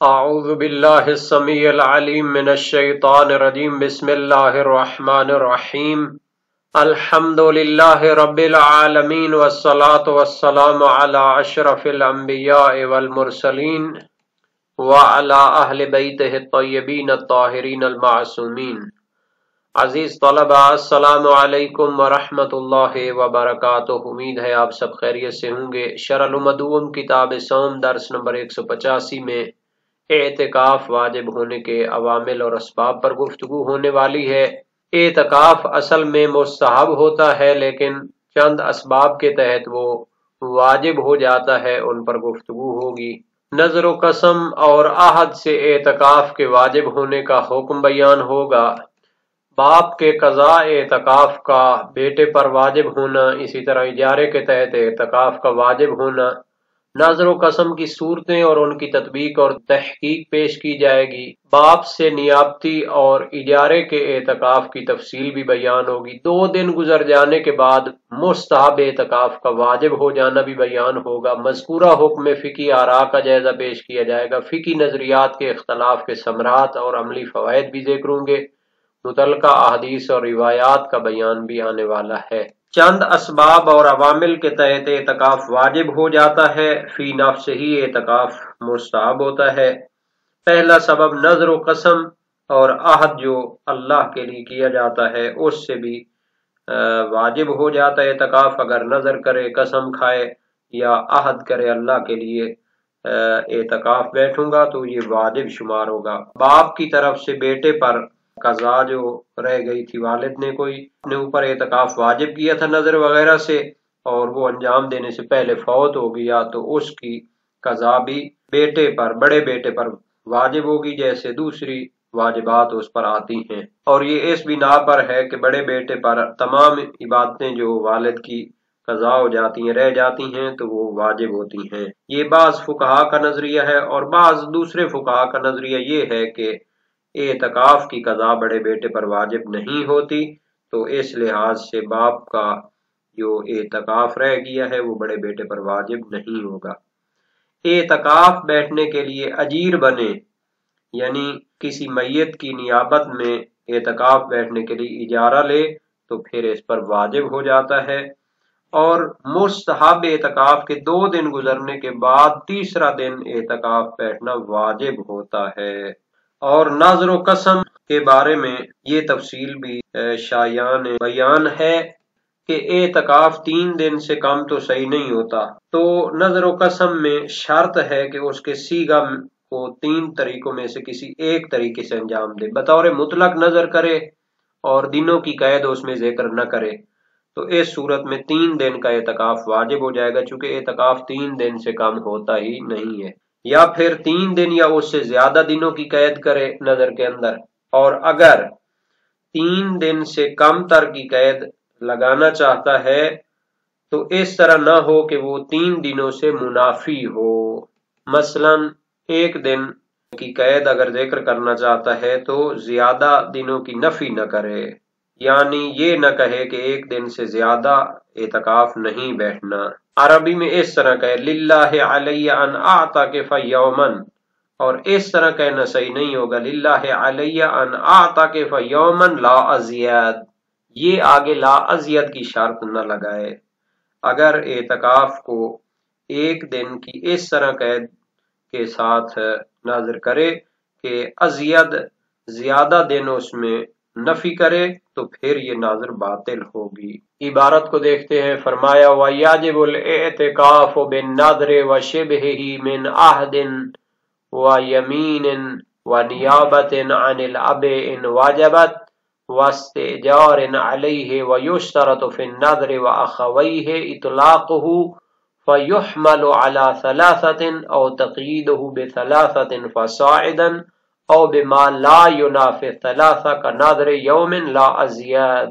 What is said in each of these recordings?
اعوذ باللہ السمیع العلیم من الشیطان الرجیم بسم اللہ الرحمن الرحیم الحمد للہ رب العالمین والصلاة والسلام علی اشرف الانبیاء والمرسلین وعلی اہل بیتہ الطیبین الطاہرین المعصومین۔ عزیز طلبہ، السلام علیکم ورحمۃ اللہ وبرکاتہ۔ امید ہے آپ سب خیریت سے ہوں گے۔ شرح المدون کتاب صوم درس نمبر 185 میں اعتکاف واجب ہونے کے عوامل اور اسباب پر گفتگو ہونے والی ہے۔ اعتکاف اصل میں مستحب ہوتا ہے، لیکن چند اسباب کے تحت وہ واجب ہو جاتا ہے، ان پر گفتگو ہوگی۔ نظر و قسم اور عہد سے اعتکاف کے واجب ہونے کا حکم بیان ہوگا۔ باپ کے قضاء اعتکاف کا بیٹے پر واجب ہونا، اسی طرح اجارے کے تحت اعتکاف کا واجب ہونا، نظر و قسم کی صورتیں اور ان کی تطبیق اور تحقیق پیش کی جائے گی۔ باپ سے نیابتی اور اجارے کے اعتکاف کی تفصیل بھی بیان ہوگی۔ 2 دن گزر جانے کے بعد مستحب اعتکاف کا واجب ہو جانا بھی بیان ہوگا۔ مذکورہ حکم میں فقہی آراء کا جائزہ پیش کیا جائے گا۔ فقہی نظریات کے اختلاف کے ثمرات اور عملی فوائد بھی ذکر ہوں گے۔ متعلقہ احادیث اور روایات کا بیان بھی آنے والا ہے۔ چند اسباب اور عوامل کے تحت اعتکاف واجب ہو جاتا ہے، فی نفس ہی اعتکاف مستحب ہوتا ہے۔ پہلا سبب نظر و قسم اور عہد جو اللہ کے لیے کیا جاتا ہے، اس سے بھی واجب ہو جاتا ہے اعتکاف۔ اگر نظر کرے، قسم کھائے یا عہد کرے اللہ کے لیے اعتکاف بیٹھوں گا تو یہ واجب شمار ہوگا۔ باپ کی طرف سے بیٹے پر قضا جو رہ گئی تھی، والد نے کوئی اپنے اوپر اعتکاف واجب کیا تھا نظر وغیرہ سے، اور وہ انجام دینے سے پہلے فوت ہو گیا، تو اس کی قضا بھی بیٹے پر، بڑے بیٹے پر واجب ہوگی، جیسے دوسری واجبات اس پر آتی ہیں۔ اور یہ اس بنا پر ہے کہ بڑے بیٹے پر تمام عبادتیں جو والد کی قضا ہو جاتی ہیں، رہ جاتی ہیں، تو وہ واجب ہوتی ہیں۔ یہ بعض فقہا کا نظریہ ہے، اور بعض دوسرے فقہا کا نظریہ یہ ہے کہ اعتکاف کی قضا بڑے بیٹے پر واجب نہیں ہوتی، تو اس لحاظ سے باپ کا جو اعتکاف رہ گیا ہے وہ بڑے بیٹے پر واجب نہیں ہوگا۔ اعتکاف بیٹھنے کے لیے اجیر بنے، یعنی کسی میت کی نیابت میں اعتکاف بیٹھنے کے لیے اجارہ لے، تو پھر اس پر واجب ہو جاتا ہے۔ اور مستحب اعتکاف کے 2 دن گزرنے کے بعد تیسرا دن اعتکاف بیٹھنا واجب ہوتا ہے۔ اور نظر و قسم کے بارے میں یہ تفصیل بھی شایان بیان ہے کہ اعتکاف 3 دن سے کم تو صحیح نہیں ہوتا، تو نظر و قسم میں شرط ہے کہ اس کے صیغہ کو 3 طریقوں میں سے کسی ایک طریقے سے انجام دے۔ بطور مطلق نظر کرے اور دنوں کی قید اس میں ذکر نہ کرے، تو اس صورت میں 3 دن کا اعتکاف واجب ہو جائے گا، چونکہ اعتکاف 3 دن سے کم ہوتا ہی نہیں ہے۔ یا پھر 3 دن یا اس سے زیادہ دنوں کی قید کرے نظر کے اندر، اور اگر 3 دن سے کم تر کی قید لگانا چاہتا ہے تو اس طرح نہ ہو کہ وہ 3 دنوں سے منافی ہو۔ مثلا 1 دن کی قید اگر ذکر کرنا چاہتا ہے تو زیادہ دنوں کی نفی نہ کرے، یعنی یہ نہ کہے کہ 1 دن سے زیادہ اعتکاف نہیں بیٹھنا۔ عربی میں اس طرح کہے للہ علی ان اعتکف یوما، اور اس طرح کہنا صحیح نہیں ہوگا للہ علی ان اعتکف یوما لا ازید، یہ آگے لا ازید کی شرط نہ لگائے۔ اگر اعتکاف کو 1 دن کی اس طرح قید کے ساتھ نظر کرے کہ ازید زیادہ دن اس میں نفی کرے، تو پھر یہ نظر باطل ہوگی۔ عبارت کو دیکھتے ہیں۔ فرمایا وَيَجِبُ الْاِعْتِكَافُ بِالنَّذْرِ وَشِبْهِهِ مِنْ عَهْدٍ وَيَمِينٍ وَنِيَابَةٍ عَنِ الْأَبِ إِنْ وَجَبَتْ وَاسْتِئْجَارٍ عَلَيْهِ وَيُشْتَرَطُ فِي النَّذْرِ وَأَخَوَيْهِ إِطْلَاقُهُ فَيُحْمَلُ عَلَى 3 أو تقييده ب3 فصاعدا او بما لا ينافي 3 كنذر يوم لا ازياد۔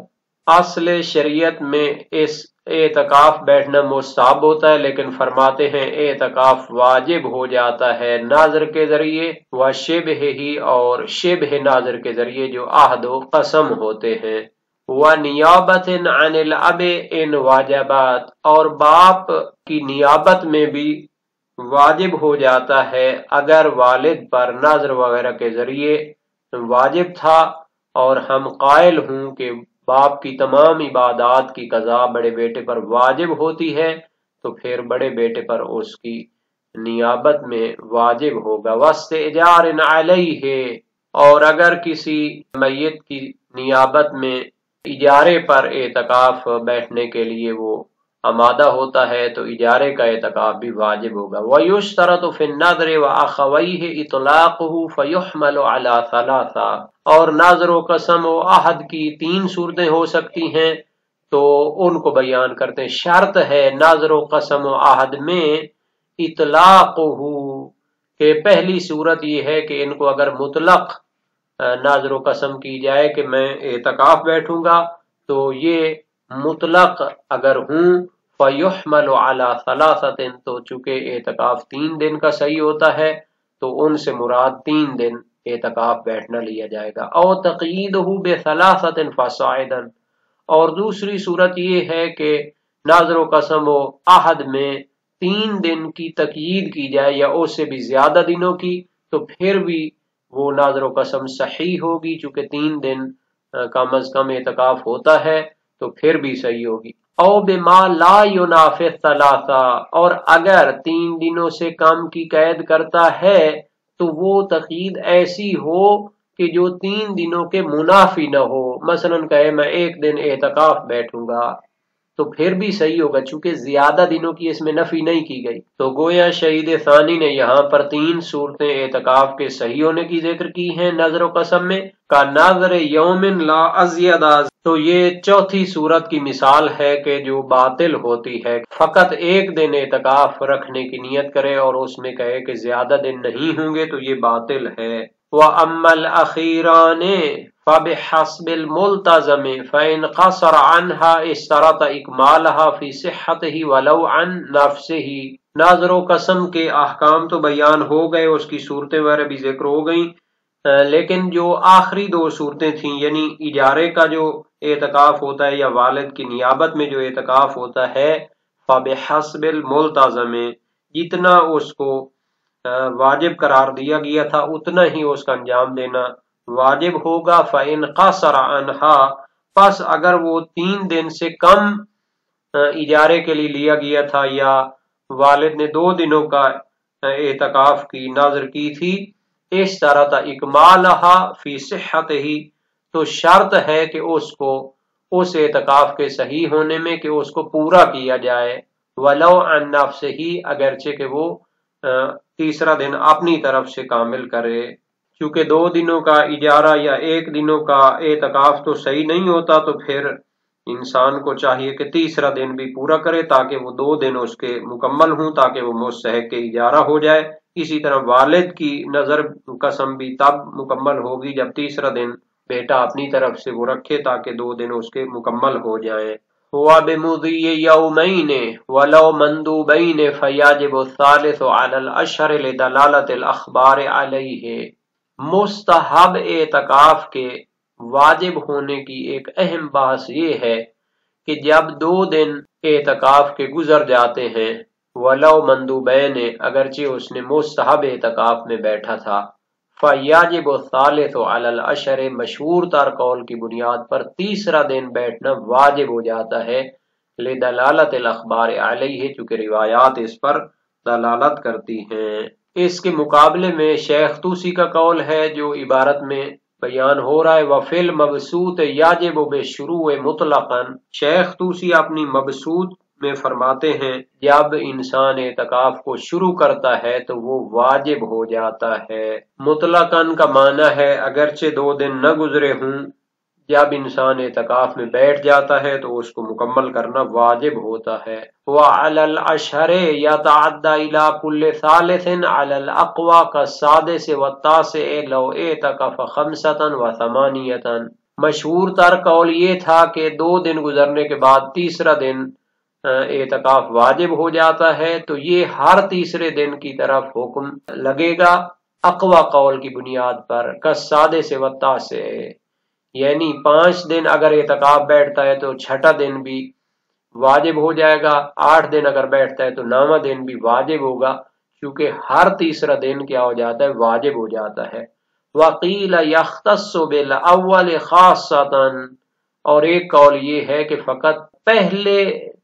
اصل شریعت میں اس اعتکاف بیٹھنا مستحب ہوتا ہے، لیکن فرماتے ہیں اعتکاف واجب ہو جاتا ہے ناظر کے ذریعے، و شبہ ہی اور شبہ ناظر کے ذریعے جو عہد و قسم ہوتے ہیں، و نیابت عن الاب ان واجبات، اور باپ کی نیابت میں بھی واجب ہو جاتا ہے اگر والد پر نذر وغیرہ کے ذریعے واجب تھا اور ہم قائل ہوں کہ باپ کی تمام عبادات کی قضا بڑے بیٹے پر واجب ہوتی ہے تو پھر بڑے بیٹے پر اس کی نیابت میں واجب ہوگا۔ واستئجار علیہ، اور اگر کسی میت کی نیابت میں اجارے پر اعتکاف بیٹھنے کے لیے وہ آمادہ ہوتا ہے تو اجارے کا اعتکاف بھی واجب ہوگا۔ وَيُشْتَرَطُ فِي النَّذْرِ وَأَخَوَيْهِ إِطْلَاقُهُ فَيُحْمَلُ عَلَى ثَلَاثَةٍ، اور نذر و قسم و عہد کی 3 صورتیں ہو سکتی ہیں تو ان کو بیان کرتے ہیں۔ شرط ہے نذر و قسم و عہد میں اطلاقہ، کہ پہلی صورت یہ ہے کہ ان کو اگر مطلق نذر و قسم کی جائے کہ میں اعتکاف بیٹھوں گا تو یہ مطلق اگر ہوں فَيُحْمَلُ عَلَى ثَلَاثَةٍ، تو چونکہ اعتکاف 3 دن کا صحیح ہوتا ہے تو ان سے مراد 3 دن اعتکاف بیٹھنا لیا جائے گا۔ او تقییدہ بثلاثۃ فصاعدا، اور دوسری صورت یہ ہے کہ نذر و قسم و عہد میں 3 دن کی تقیید کی جائے یا اس سے بھی زیادہ دنوں کی، تو پھر بھی وہ نذر و قسم صحیح ہوگی، چونکہ 3 دن کم از کم اعتکاف ہوتا ہے تو پھر بھی صحیح ہوگی۔ او بما لا ینافی الثلاثہ، اور اگر 3 دنوں سے کم کی قید کرتا ہے تو وہ تقیید ایسی ہو کہ جو 3 دنوں کے منافی نہ ہو، مثلا کہے میں 1 دن اعتکاف بیٹھوں گا تو پھر بھی صحیح ہوگا، چونکہ زیادہ دنوں کی اس میں نفی نہیں کی گئی۔ تو گویا شہید ثانی نے یہاں پر 3 صورتیں اعتکاف کے صحیح ہونے کی ذکر کی ہیں نذر و قسم میں، کا نذر یوم لا ازید، تو یہ چوتھی صورت کی مثال ہے کہ جو باطل ہوتی ہے، فقط 1 دن اعتکاف رکھنے کی نیت کرے اور اس میں کہے کہ زیادہ دن نہیں ہوں گے تو یہ باطل ہے۔ وَأَمَّا الْأَخِيرَانِ فَبِحَسْبِ الْمُلْتَزَمِ فَإِنْ قَصَرَ عَنْهَا اشْتَرَطَ إِكْمَالَهَا فِي صِحَّتِهِ وَلَوْ عَنْ نَفْسِهِ۔ نذر و قسم کے احکام تو بیان ہو گئے، اس کی صورتیں وغیرہ بھی ذکر ہو گئیں، لیکن جو آخری 2 صورتیں تھیں، یعنی اجارے کا جو اعتکاف ہوتا ہے یا والد کی نیابت میں جو اعتکاف ہوتا ہے، فَبِحَسْبِ الْمُلْتَزَمِ، جتنا اس کو واجب قرار دیا گیا تھا اتنا ہی اس کا انجام دینا واجب ہوگا۔ فَإِنْ قَصَرَ عَنْهَا، پس اگر وہ 3 دن سے کم اجارے کے لیے لیا گیا تھا یا والد نے 2 دنوں کا اعتکاف کی نذر کی تھی، اشترط اکمالها فی صحتہ، تو شرط ہے کہ اس کو اس اعتکاف کے صحیح ہونے میں کہ اس کو پورا کیا جائے، ولو عن نفسہ، اگرچہ کہ وہ تیسرا دن اپنی طرف سے کامل کرے، کیونکہ 2 دنوں کا اجارہ یا 1 دنوں کا اعتکاف تو صحیح نہیں ہوتا، تو پھر انسان کو چاہیے کہ تیسرا دن بھی پورا کرے تاکہ وہ 2 دن اس کے مکمل ہوں، تاکہ وہ مستحق کے اجارہ ہو جائے۔ اسی طرح والد کی نذر قسم بھی تب مکمل ہوگی جب تیسرا دن بیٹا اپنی طرف سے وہ رکھے تاکہ 2 دن اس کے مکمل ہو جائیں۔ وَبِمُضِيِّ يَوْمَيْنِ وَلَوْ مَنْدُوبَيْنِ فَيَجِبُ الثَّالِثُ عَلَى الْأَشْهَرِ لِدَلَالَةِ الْأَخْبَارِ عَلَيْهِ۔ مستحب اعتکاف کے واجب ہونے کی ایک اہم بحث یہ ہے کہ جب 2 دن اعتکاف کے گزر جاتے ہیں، وَلَوْ مَنْدُوبَيْنِ، اگرچہ اس نے مستحب اعتکاف میں بیٹھا تھا، فَيَجِبُ الثَّالِثُ عَلَى الْأَشْهَرِ، مشہور تر قول کی بنیاد پر تیسرا دن بیٹھنا واجب ہو جاتا ہے، لِدَلَالَةِ الْأَخْبَارِ عَلَيْهِ، چونکہ روایات اس پر دلالت کرتی ہیں۔ اس کے مقابلے میں شیخ طوسی کا قول ہے جو عبارت میں بیان ہو رہا ہے، وَفِي الْمَبْسُوطِ يَجِبُ بِالشُّرُوعِ مُطْلَقًا۔ شیخ طوسی اپنی مبسوط میں فرماتے ہیں جب انسان اعتکاف کو شروع کرتا ہے تو وہ واجب ہو جاتا ہے۔ مطلقاً کا معنی ہے اگرچہ 2 دن نہ گزرے ہوں، جب انسان اعتکاف میں بیٹھ جاتا ہے تو اس کو مکمل کرنا واجب ہوتا ہے۔ وَعَلَى الْأَشْهَرِ يَتَعَدَّى إِلَى كُلِّ ثَالِثٍ عَلَى الْأَقْوَى كَالسَّادِسِ وَالتَّاسِعِ لَوْ اعْتَكَفَ 5 و8۔ مشہور تر قول یہ تھا کہ 2 دن گزرنے کے بعد تیسرا دن اعتکاف واجب ہو جاتا ہے، تو یہ ہر تیسرے دن کی طرف حکم لگے گا اقوی قول کی بنیاد پر، كَالسَّادِسِ وَالتَّاسِعِ، یعنی 5 دن اگر اعتکاف بیٹھتا ہے تو 6واں دن بھی واجب ہو جائے گا، 8 دن اگر بیٹھتا ہے تو 9واں دن بھی واجب ہوگا، چونکہ ہر تیسرا دن کیا ہو جاتا ہے، واجب ہو جاتا ہے۔ وقیل یختص بالاول خاصۃ، اور ایک قول یہ ہے کہ فقط پہلے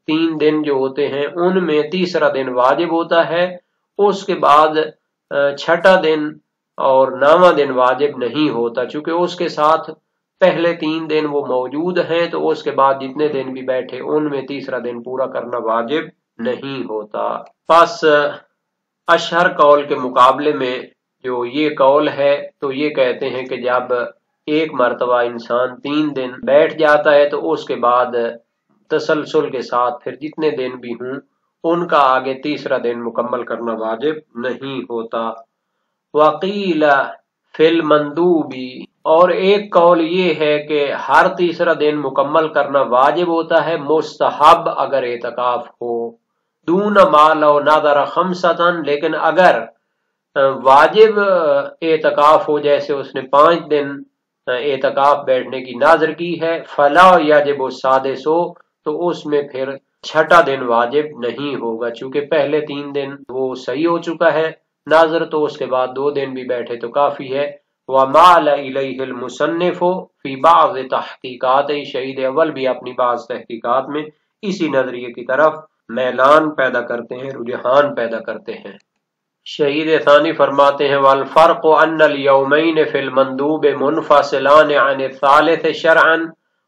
3 دن جو ہوتے ہیں ان میں تیسرا دن واجب ہوتا ہے، اس کے بعد چھٹا دن اور 9واں دن واجب نہیں ہوتا، چونکہ اس کے ساتھ پہلے 3 دن وہ موجود ہیں، تو اس کے بعد جتنے دن بھی بیٹھے ان میں تیسرا دن پورا کرنا واجب نہیں ہوتا۔ پس اشہر قول کے مقابلے میں جو یہ قول ہے تو یہ کہتے ہیں کہ جب ایک مرتبہ انسان 3 دن بیٹھ جاتا ہے تو اس کے بعد تسلسل کے ساتھ پھر جتنے دن بھی ہوں ان کا آگے تیسرا دن مکمل کرنا واجب نہیں ہوتا۔ وقیل فی المندوبی، اور ایک قول یہ ہے کہ ہر تیسرا دن مکمل کرنا واجب ہوتا ہے مستحب اگر اعتکاف ہو، دون ما لو نظر خمسطن، لیکن اگر واجب اعتکاف ہو جیسے اس نے 5 دن اعتکاف بیٹھنے کی نظر کی ہے، فلا یجب السادس، تو اس میں پھر چھٹا دن واجب نہیں ہوگا، چونکہ پہلے 3 دن وہ صحیح ہو چکا ہے نظر، تو اس کے بعد 2 دن بھی بیٹھے تو کافی ہے۔ وَمَالَ إِلَيْهِ الْمُصَنِّفُ فِي بَعْضِ تحقیقات، شہید اول بھی اپنی بعض تحقیقات میں اسی نظریے کی طرف میلان پیدا کرتے ہیں، رجحان پیدا کرتے ہیں۔ شہید ثانی فرماتے ہیں والفرق ان الیومین فی المندوب منفصلان عن الثالث شرعا،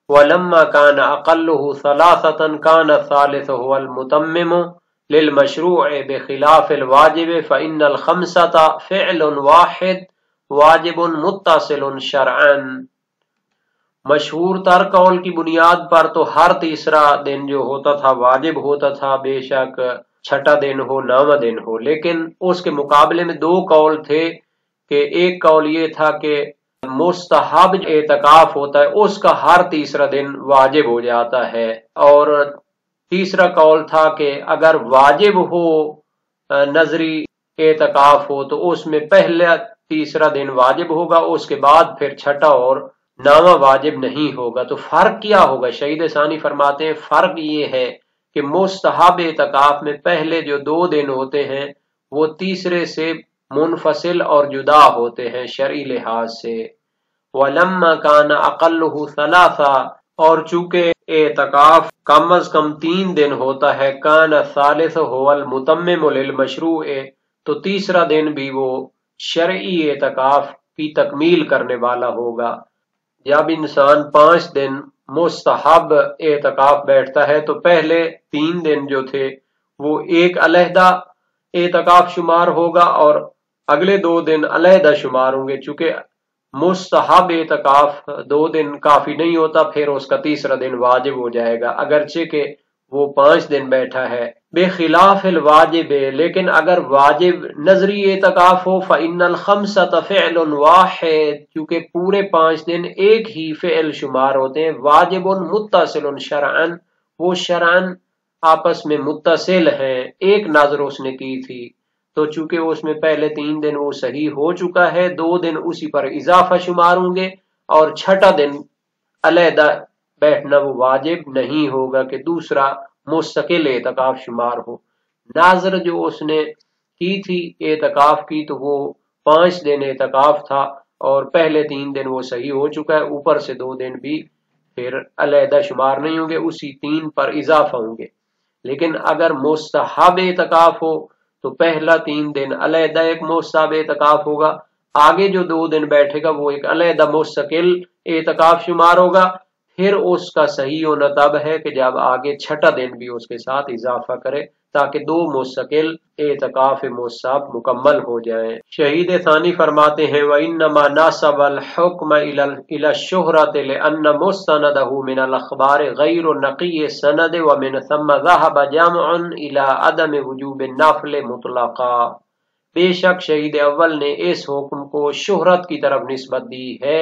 ولما كان اقله 3 كان الثالث هو المتمم للمشروع بخلاف الواجب فإن الخمسة فعل واحد واجب متصل شرعا۔ مشہور تر قول کی بنیاد پر تو ہر تیسرا دن جو ہوتا تھا واجب ہوتا تھا، بے شک چھٹا دن ہو 9واں دن ہو، لیکن اس کے مقابلے میں 2 قول تھے کہ ایک قول یہ تھا کہ مستحب اعتکاف ہوتا ہے اس کا ہر تیسرا دن واجب ہو جاتا ہے، اور تیسرا قول تھا کہ اگر واجب ہو نظری اعتکاف ہو تو اس میں پہلا تیسرا دن واجب ہوگا، اس کے بعد پھر چھٹا اور 9واں واجب نہیں ہوگا۔ تو فرق کیا ہوگا؟ شہید ثانی فرماتے ہیں فرق یہ ہے کہ مستحب اعتکاف میں پہلے جو 2 دن ہوتے ہیں وہ تیسرے سے منفصل اور جدا ہوتے ہیں شرعی لحاظ سے۔ وَلَمَّا كَانَ أَقَلُّهُ 3، اور چونکہ اعتکاف کم از کم 3 دن ہوتا ہے، كَانَ الثَّالِثُ هُوَ الْمُتَمِّمُ لِلْمَشْرُوعِ، تو تیسرا دن بھی وہ شرعی اعتکاف کی تکمیل کرنے والا ہوگا۔ جب انسان 5 دن مستحب اعتکاف بیٹھتا ہے تو پہلے 3 دن جو تھے وہ ایک علیحدہ اعتکاف شمار ہوگا اور اگلے 2 دن علیحدہ شمار ہوں گے، چونکہ مستحب اعتکاف 2 دن کافی نہیں ہوتا، پھر اس کا تیسرا دن واجب ہو جائے گا اگرچہ کہ وہ 5 دن بیٹھا ہے۔ بے خلاف الواجب، لیکن اگر واجب نظری اعتکاف ہو فإن الخمسة فعل واحد، کیونکہ پورے 5 دن ایک ہی فعل شمار ہوتے ہیں، واجب متصل شرعا، وہ شرعن آپس میں متصل ہیں، ایک نظر اس نے کی تھی تو چونکہ اس میں پہلے 3 دن وہ صحیح ہو چکا ہے، 2 دن اسی پر اضافہ شمار ہوں گے، اور چھٹا دن علیحدہ بیٹھنا وہ واجب نہیں ہوگا کہ دوسرا مستقل اعتکاف شمار ہو۔ ناظر جو اس نے کی تھی اعتکاف کی تو وہ 5 دن اعتکاف تھا اور پہلے 3 دن وہ صحیح ہو چکا ہے، اوپر سے 2 دن بھی پھر علیحدہ شمار نہیں ہوں گے، اسی 3 پر اضافہ ہوں گے۔ لیکن اگر مستحب اعتکاف ہو تو پہلا 3 دن علیحدہ ایک مستحب اعتکاف ہوگا، آگے جو 2 دن بیٹھے گا وہ ایک علیحدہ مستقل اعتکاف شمار ہوگا، پھر اس کا صحیح ہونا تب ہے کہ جب آگے چھٹا دن بھی اس کے ساتھ اضافہ کرے تاکہ 2 مستقل اعتکاف مستحب مکمل ہو جائیں۔ شہید ثانی فرماتے ہیں وَإِنَّمَا نَاسَبَ الْحُكْمَ إِلَى الشُّهْرَةِ لِأَنَّ مُسْتَنَدَهُ مِنَ الْأَخْبَارِ غَيْرُ نَقِيِّ السَّنَدِ وَمِنْ ثَمَّ ذَهَبَ جَمْعٌ إِلَى عَدَمِ وُجُوبِ النَّفْلِ مُطْلَقًا۔ بے شک شہید اول نے اس حکم کو شہرت کی طرف نسبت دی ہے،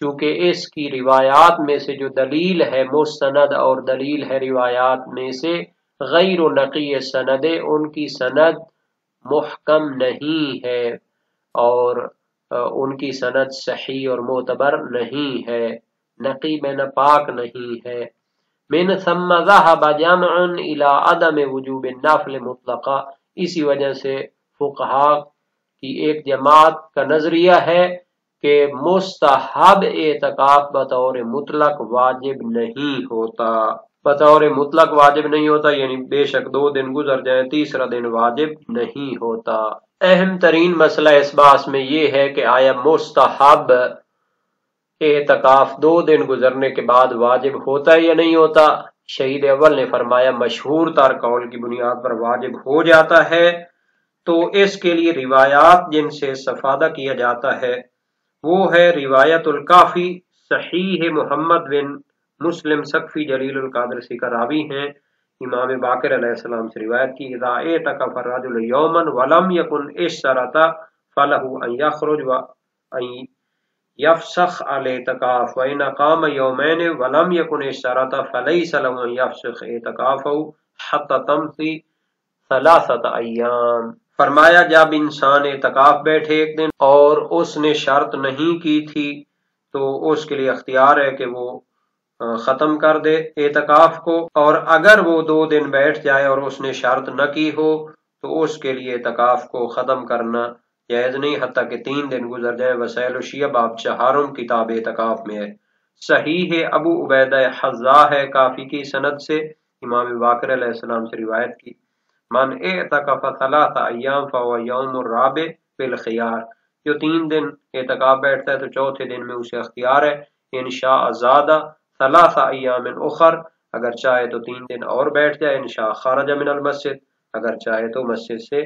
چونکہ اس کی روایات میں سے جو دلیل ہے مستند اور دلیل ہے روایات میں سے غیر نقی سند، ان کی سند محکم نہیں ہے اور ان کی سند صحیح اور معتبر نہیں ہے، نقی میں ناپاک نہیں ہے۔ من ثم ذهب جمع الى عدم وجوب النفل مطلقا، اسی وجہ سے فقہا کی ایک جماعت کا نظریہ ہے کہ مستحب اعتکاف بطور مطلق واجب نہیں ہوتا، بطور مطلق واجب نہیں ہوتا، یعنی بے شک 2 دن گزر جائیں تیسرا دن واجب نہیں ہوتا۔ اہم ترین مسئلہ اس بحث میں یہ ہے کہ آیا مستحب اعتکاف 2 دن گزرنے کے بعد واجب ہوتا ہے یا نہیں ہوتا؟ شہید اول نے فرمایا مشہور تر قول کی بنیاد پر واجب ہو جاتا ہے، تو اس کے لیے روایات جن سے استفادہ کیا جاتا ہے وہ ہے روایت الکافی، صحیح محمد بن مسلم سقفی جلیل القادرسی کا راوی ہیں، امام باقر علیہ السلام سے روایت کی، اذا اعتکف الرجل یوما ولم یکن اشترط فلہ ان یخرج وان یفسخ الاعتکاف وان اقام یومین ولم یکن اشترط فلیس له ان یفسخ اعتکافہ حتی تمضی 3 ایام۔ فرمایا جب انسان اعتکاف بیٹھے ایک دن اور اس نے شرط نہیں کی تھی تو اس کے لیے اختیار ہے کہ وہ ختم کر دے اعتکاف کو، اور اگر وہ 2 دن بیٹھ جائے اور اس نے شرط نہ کی ہو تو اس کے لیے اعتکاف کو ختم کرنا جائز نہیں حتیٰ کہ 3 دن گزر جائیں۔ وسائل الشیعہ باب 4 کتاب اعتکاف میں ہے۔ صحیح ابو عبیدہ حذا ہے کافی کی سند سے، امام باقر علیہ السلام سے روایت کی، من اعتکف 3 ایام فهو یوم الرابع بالخیار، جو 3 دن اعتکاف بیٹھتا ہے تو چوتھے دن میں اسے اختیار ہے، انشاء زادہ 3 ایام اخر، اگر چاہے تو 3 دن اور بیٹھ جائے، انشاء خرج من المسجد، اگر چاہے تو مسجد سے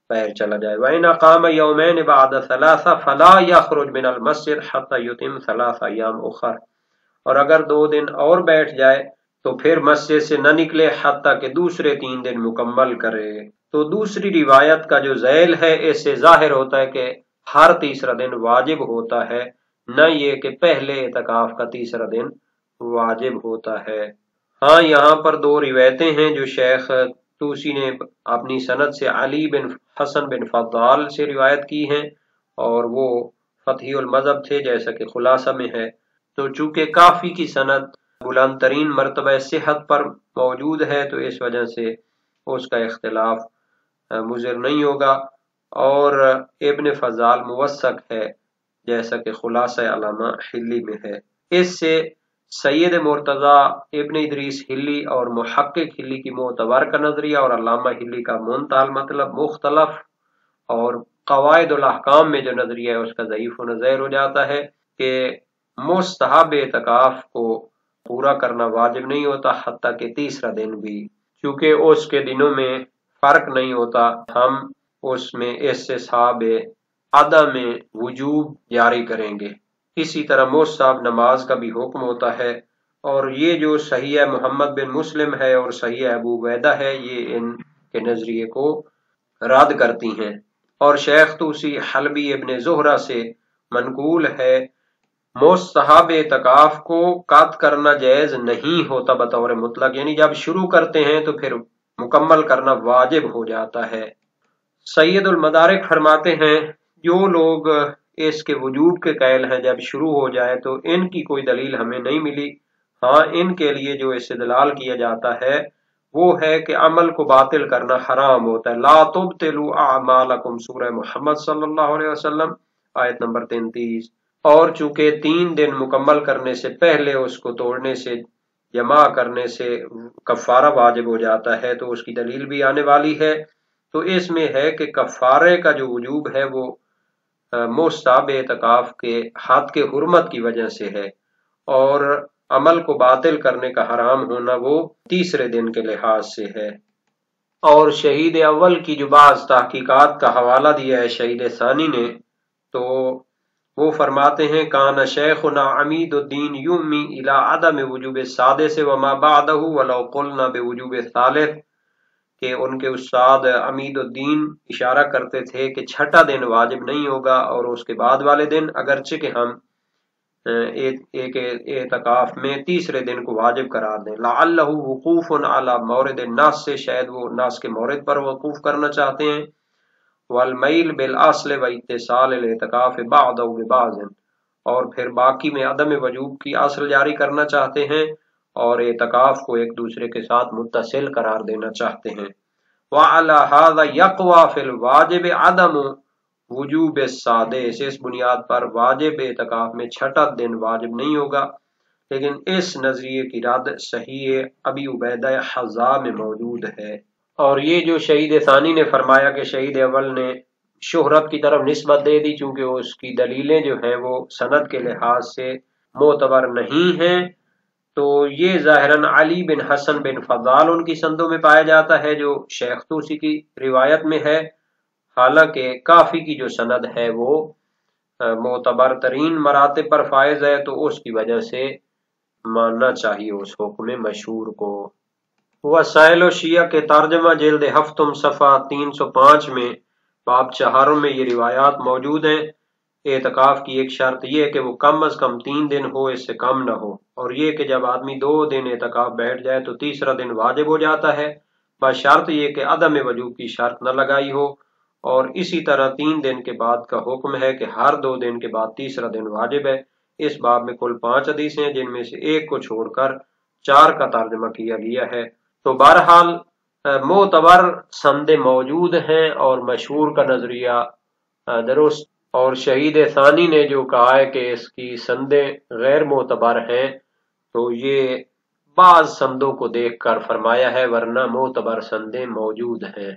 باہر چلا جائے، وَإِنْ أَقَامَ يَوْمَيْنِ بَعْدَ 3 فَلَا يَخْرُجْ مِنَ الْمَسْجِدِ حَتَّى يُتِمَّ 3 ایام اخر، اور اگر 2 دن اور بیٹھ جائے تو پھر مسجد سے نہ نکلے حتیٰ کہ دوسرے 3 دن مکمل کرے۔ تو دوسری روایت کا جو ذیل ہے اس سے ظاہر ہوتا ہے کہ ہر تیسرا دن واجب ہوتا ہے، نہ یہ کہ پہلے اعتکاف کا تیسرا دن واجب ہوتا ہے۔ ہاں یہاں پر 2 روایتیں ہیں جو شیخ توسی نے اپنی سند سے علی بن حسن بن فضال سے روایت کی ہیں، اور وہ فتح المذہب تھے جیسا کہ خلاصہ میں ہے، تو چونکہ کافی کی سند بلند ترین مرتبہ صحت پر موجود ہے تو اس وجہ سے اس کا اختلاف مضر نہیں ہوگا، اور ابن فضال موثق ہے جیسا کہ خلاصہ علامہ حلی میں ہے۔ اس سے سید مرتضی ابن ادریس حلی اور محقق حلی کی معتبر کا نظریہ اور علامہ حلی کا منتہی مطلب مختلف، اور قواعد الاحکام میں جو نظریہ ہے اس کا ضعیف و نظیر ہو جاتا ہے کہ مستحب اعتکاف کو پورا کرنا واجب نہیں ہوتا حتیٰ کہ تیسرا دن بھی، چونکہ اس کے دنوں میں فرق نہیں ہوتا، ہم اس میں استصحاب عدم وجوب جاری کریں گے۔ اسی طرح مستحب نماز کا بھی حکم ہوتا ہے، اور یہ جو صحیح محمد بن مسلم ہے اور صحیح ابو عبیدہ ہے یہ ان کے نظریے کو رد کرتی ہیں، اور شیخ توسی حلبی ابن زہرہ سے منقول ہے مستحب اعتکاف کو قطع کرنا جائز نہیں ہوتا بطور مطلق، یعنی جب شروع کرتے ہیں تو پھر مکمل کرنا واجب ہو جاتا ہے۔ سید المدارک فرماتے ہیں جو لوگ اس کے وجوب کے قائل ہیں جب شروع ہو جائے تو ان کی کوئی دلیل ہمیں نہیں ملی، ہاں ان کے لیے جو استدلال کیا جاتا ہے وہ ہے کہ عمل کو باطل کرنا حرام ہوتا ہے، لا تبطلوا اعمالکم، سورہ محمد صلی اللہ علیہ وسلم آیت نمبر 33، اور چونکہ 3 دن مکمل کرنے سے پہلے اس کو توڑنے سے جمع کرنے سے کفارہ واجب ہو جاتا ہے تو اس کی دلیل بھی آنے والی ہے، تو اس میں ہے کہ کفارے کا جو وجوب ہے وہ مستحب اعتکاف کے حد کے حرمت کی وجہ سے ہے، اور عمل کو باطل کرنے کا حرام ہونا وہ تیسرے دن کے لحاظ سے ہے۔ اور شہید اول کی جو بعض تحقیقات کا حوالہ دیا ہے شہید ثانی نے، تو وہ فرماتے ہیں کان شیخنا عمید الدین یومی الی عدم وجوب السادس وما بعدہ ولو قلنا بوجوب الثالث، کہ ان کے استاد عمید الدین اشارہ کرتے تھے کہ 6واں دن واجب نہیں ہوگا اور اس کے بعد والے دن اگرچہ کہ ہم ایک اعتکاف میں تیسرے دن کو واجب قرار دیں، لعلہ وقوف علی مورد النص، سے شاید وہ نص کے مورد پر وقوف کرنا چاہتے ہیں، والمیل بالاصل واتصال الاعتکاف بعضہ ببعض، اور پھر باقی میں عدم وجوب کی اصل جاری کرنا چاہتے ہیں اور اعتکاف کو ایک دوسرے کے ساتھ متصل قرار دینا چاہتے ہیں۔ وعلی ھذا یقوی فی الواجب عدم وجوب السادس، اس بنیاد پر واجب اعتکاف میں چھٹا دن واجب نہیں ہوگا، لیکن اس نظریے کی رد صحیح ابی عبیدہ حذا میں موجود ہے۔ اور یہ جو شہید ثانی نے فرمایا کہ شہید اول نے شہرت کی طرف نسبت دے دی چونکہ اس کی دلیلیں جو ہیں وہ سند کے لحاظ سے معتبر نہیں ہیں، تو یہ ظاہراً علی بن حسن بن فضال ان کی سندوں میں پایا جاتا ہے جو شیخ طوسی کی روایت میں ہے، حالانکہ کافی کی جو سند ہے وہ معتبر ترین مراتب پر فائز ہے، تو اس کی وجہ سے ماننا چاہیے اس حکم مشہور کو۔ وسائل و شیعہ کے ترجمہ جلد ہفتم صفحہ 305 میں باب چہارم میں یہ روایات موجود ہیں۔ اعتکاف کی ایک شرط یہ ہے کہ وہ کم از کم 3 دن ہو، اس سے کم نہ ہو، اور یہ کہ جب آدمی 2 دن اعتکاف بیٹھ جائے تو تیسرا دن واجب ہو جاتا ہے، بس شرط یہ کہ عدم وجوب کی شرط نہ لگائی ہو، اور اسی طرح 3 دن کے بعد کا حکم ہے کہ ہر 2 دن کے بعد تیسرا دن واجب ہے۔ اس باب میں کل 5 حدیثیں ہیں جن میں سے ایک کو چھوڑ کر 4 کا ترجمہ کیا گیا ہے۔ تو بہرحال معتبر سندیں موجود ہیں اور مشہور کا نظریہ درست، اور شہید ثانی نے جو کہا ہے کہ اس کی سندیں غیر معتبر ہیں تو یہ بعض سندوں کو دیکھ کر فرمایا ہے، ورنہ معتبر سندیں موجود ہیں۔